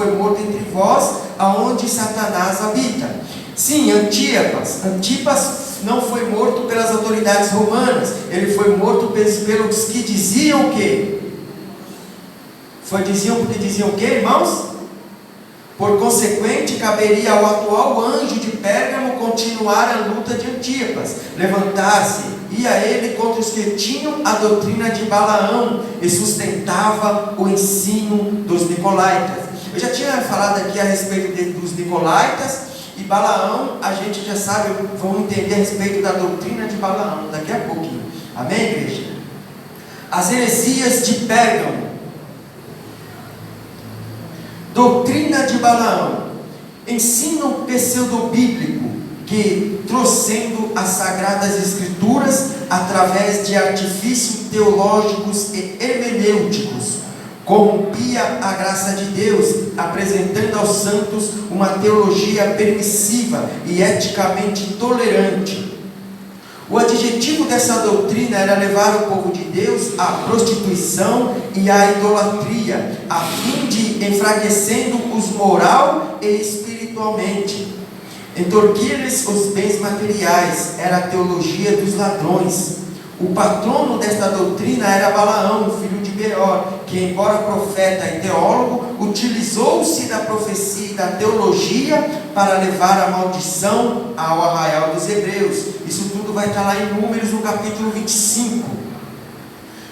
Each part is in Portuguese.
foi morto entre vós, aonde Satanás habita. Sim, Antipas não foi morto pelas autoridades romanas, ele foi morto pelos que diziam o quê? Diziam o quê, irmãos? Por consequente, caberia ao atual anjo de Pérgamo continuar a luta de Antipas, levantar-se, ia ele contra os que tinham a doutrina de Balaão e sustentava o ensino dos nicolaítas. Eu já tinha falado aqui a respeito dos nicolaítas, e Balaão, a gente já sabe, vamos entender a respeito da doutrina de Balaão daqui a pouquinho. Amém, igreja? As heresias de Pérgamo. Doutrina de Balaão. Ensino pseudobíblico que, trouxendo as sagradas escrituras através de artifícios teológicos e hermenêuticos, corrompia a graça de Deus, apresentando aos santos uma teologia permissiva e eticamente intolerante. O adjetivo dessa doutrina era levar o povo de Deus à prostituição e à idolatria, a fim de enfraquecendo-os moral e espiritualmente. Entorquir-lhes os bens materiais era a teologia dos ladrões. O patrono desta doutrina era Balaão, filho de Beor, que, embora profeta e teólogo, utilizou-se da profecia e da teologia para levar a maldição ao arraial dos hebreus. Isso tudo vai estar lá em Números, no capítulo 25.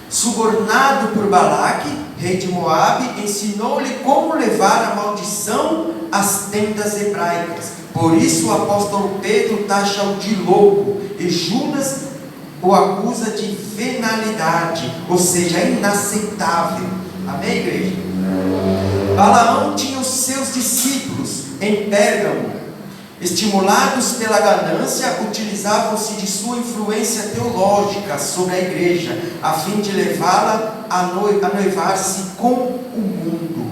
Subornado por Balaque, rei de Moabe, ensinou-lhe como levar a maldição às tendas hebraicas. Por isso o apóstolo Pedro taxa-o de louco, e Judas o acusa de venalidade, ou seja, inaceitável. Amém, igreja? Balaão tinha os seus discípulos em Pérgamo. Estimulados pela ganância, utilizavam-se de sua influência teológica sobre a igreja, a fim de levá-la a noivar-se com o mundo.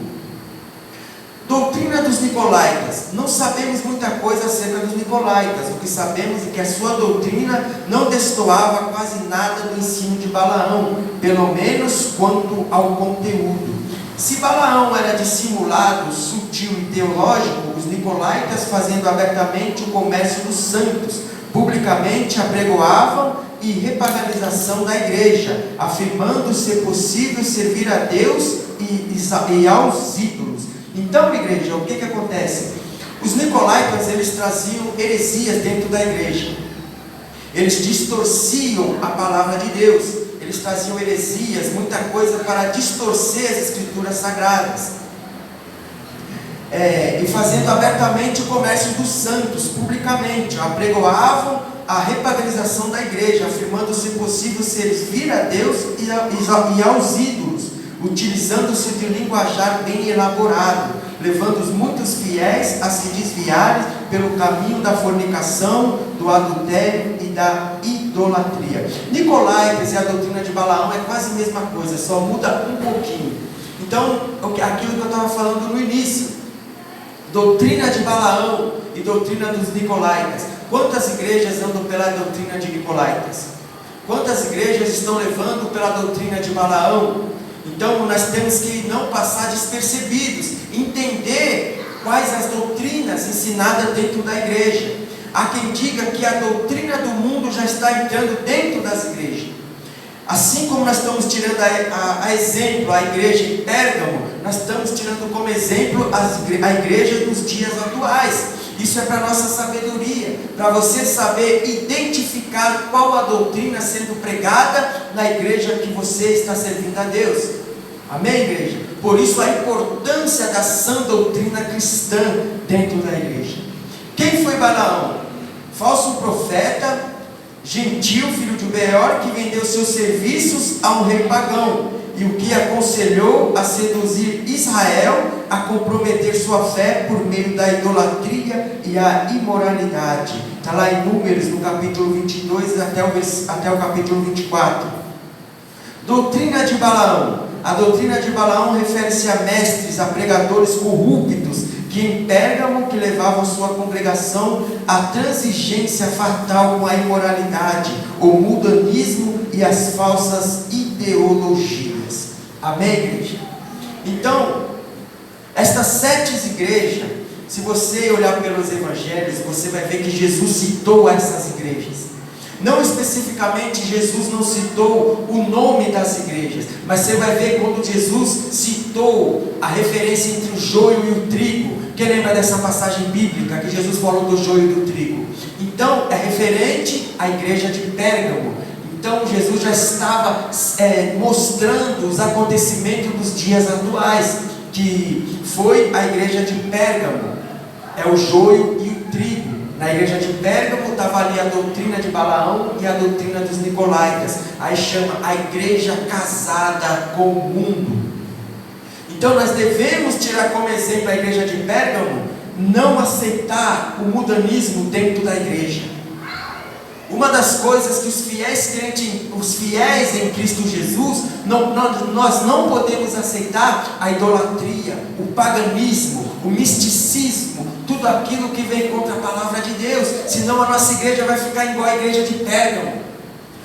Doutrina dos nicolaítas. Não sabemos muita coisa acerca dos nicolaítas. O que sabemos é que a sua doutrina não destoava quase nada do ensino de Balaão, pelo menos quanto ao conteúdo. Se Balaão era dissimulado, sutil e teológico, os nicolaítas, fazendo abertamente o comércio dos santos, publicamente apregoavam e repaganização da igreja, afirmando ser possível servir a Deus e aos ídolos. Então, igreja, o que acontece? Os nicolaítas, eles traziam heresias dentro da igreja. Eles distorciam a palavra de Deus. Eles traziam heresias, muita coisa para distorcer as escrituras sagradas. E fazendo abertamente o comércio dos santos, publicamente, apregoavam a repaganização da igreja, afirmando ser possível servir a Deus e aos ídolos, utilizando-se de linguajar bem elaborado, levando os muitos fiéis a se desviarem pelo caminho da fornicação, do adultério e da idolatria. Nicolaítas e a doutrina de Balaão é quase a mesma coisa, só muda um pouquinho. Então, aquilo que eu estava falando no início, doutrina de Balaão e doutrina dos nicolaítas. Quantas igrejas andam pela doutrina de nicolaítas? Quantas igrejas estão levando pela doutrina de Balaão? Então nós temos que não passar despercebidos, entender quais as doutrinas ensinadas dentro da igreja. Há quem diga que a doutrina do mundo já está entrando dentro das igrejas. Assim como nós estamos tirando a exemplo a igreja em Pérgamo, nós estamos tirando como exemplo a igreja dos dias atuais. Isso é para nossa sabedoria, para você saber identificar qual a doutrina sendo pregada na igreja que você está servindo a Deus. Amém, igreja? Por isso a importância da sã doutrina cristã dentro da igreja. Quem foi Balaão? Falso profeta, gentil, filho de Beor, que vendeu seus serviços a um rei pagão, e o que aconselhou a seduzir Israel a comprometer sua fé por meio da idolatria e a imoralidade. Está lá em Números, no capítulo 22 até o capítulo 24. Doutrina de Balaão. A doutrina de Balaão refere-se a mestres, a pregadores corruptos, que em Pérgamo, que levavam sua congregação à transigência fatal com a imoralidade, o mundanismo e as falsas ideologias. Amém, igreja? Então, Estas 7 igrejas, se você olhar pelos evangelhos, você vai ver que Jesus citou essas igrejas. Não especificamente, Jesus não citou o nome das igrejas, mas você vai ver quando Jesus citou a referência entre o joio e o trigo. Quem lembra dessa passagem bíblica que Jesus falou do joio e do trigo? Então é referente à igreja de Pérgamo. Então Jesus já estava mostrando os acontecimentos dos dias atuais, que foi a igreja de Pérgamo, é o joio e o trigo. Na igreja de Pérgamo estava ali a doutrina de Balaão e a doutrina dos Nicolaítas. Aí chama a igreja casada com o mundo. Então nós devemos tirar como exemplo a igreja de Pérgamo, não aceitar o mundanismo dentro da igreja. Uma das coisas que os fiéis crentes, os fiéis em Cristo Jesus, nós não podemos aceitar a idolatria, o paganismo, o misticismo, tudo aquilo que vem contra a palavra de Deus, senão a nossa igreja vai ficar igual a igreja de Pérgamo.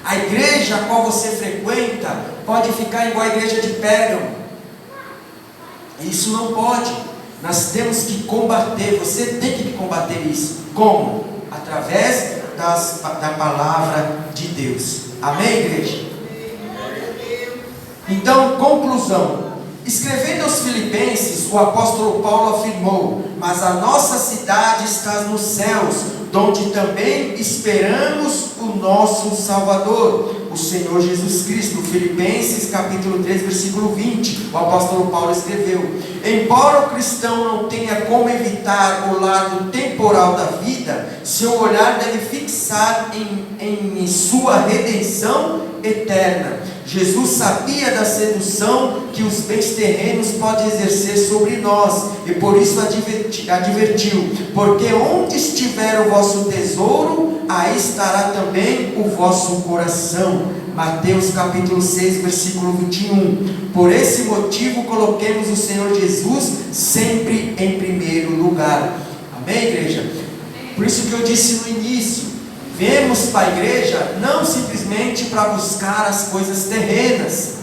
A igreja a qual você frequenta pode ficar igual a igreja de Pérgamo. Isso não pode. Nós temos que combater, você tem que combater isso. Como? Através da palavra de Deus. Amém, igreja? Então, conclusão. Escrevendo aos Filipenses, o apóstolo Paulo afirmou: mas a nossa cidade está nos céus, donde também esperamos o nosso Salvador, o Senhor Jesus Cristo. Filipenses capítulo 3, versículo 20, o apóstolo Paulo escreveu: embora o cristão não tenha como evitar o lado temporal da vida, seu olhar deve fixar em sua redenção eterna. Jesus sabia da sedução que os bens terrenos podem exercer sobre nós, e por isso advertiu: porque onde estiver o vosso tesouro, aí estará também o vosso coração. Mateus capítulo 6, versículo 21. Por esse motivo coloquemos o Senhor Jesus sempre em primeiro lugar. Amém, igreja? Por isso que eu disse no início, vemos para a igreja não simplesmente para buscar as coisas terrenas.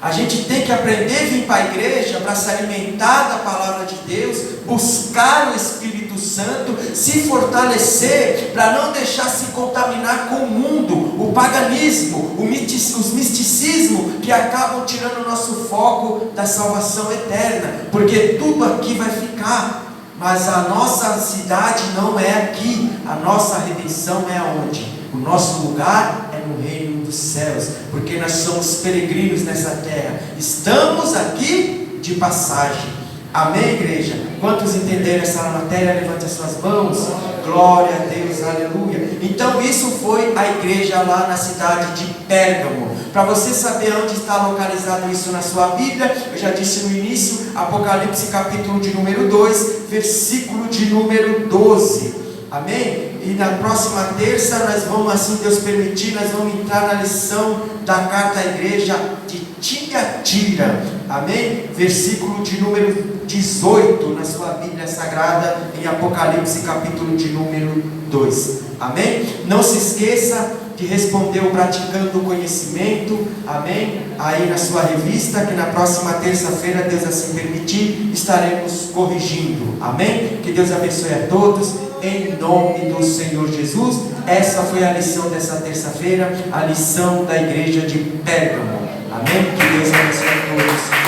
A gente tem que aprender a vir para a igreja para se alimentar da palavra de Deus, buscar o Espírito Santo, se fortalecer, para não deixar se contaminar com o mundo, o paganismo, os misticismos que acabam tirando o nosso foco da salvação eterna, porque tudo aqui vai ficar. Mas a nossa cidade não é aqui, a nossa redenção é aonde? O nosso lugar é no reino dos céus, porque nós somos peregrinos nessa terra, estamos aqui de passagem. Amém, igreja? Quantos entenderam essa matéria? Levante as suas mãos. Glória a Deus, aleluia. Então isso foi a igreja lá na cidade de Pérgamo. Para você saber onde está localizado isso na sua Bíblia, eu já disse no início, Apocalipse capítulo de número 2, versículo de número 12. Amém? E na próxima terça nós vamos, assim Deus permitir, nós vamos entrar na lição da carta à igreja de Tiatira. Amém? Versículo de número 18 na sua Bíblia Sagrada, em Apocalipse capítulo de número 2. Amém? Não se esqueça de responder o Praticando o Conhecimento, amém? Aí na sua revista, que na próxima terça-feira, Deus assim permitir, estaremos corrigindo, amém? Que Deus abençoe a todos, em nome do Senhor Jesus. Essa foi a lição dessa terça-feira, a lição da igreja de Pérgamo, amém? Que Deus abençoe a todos.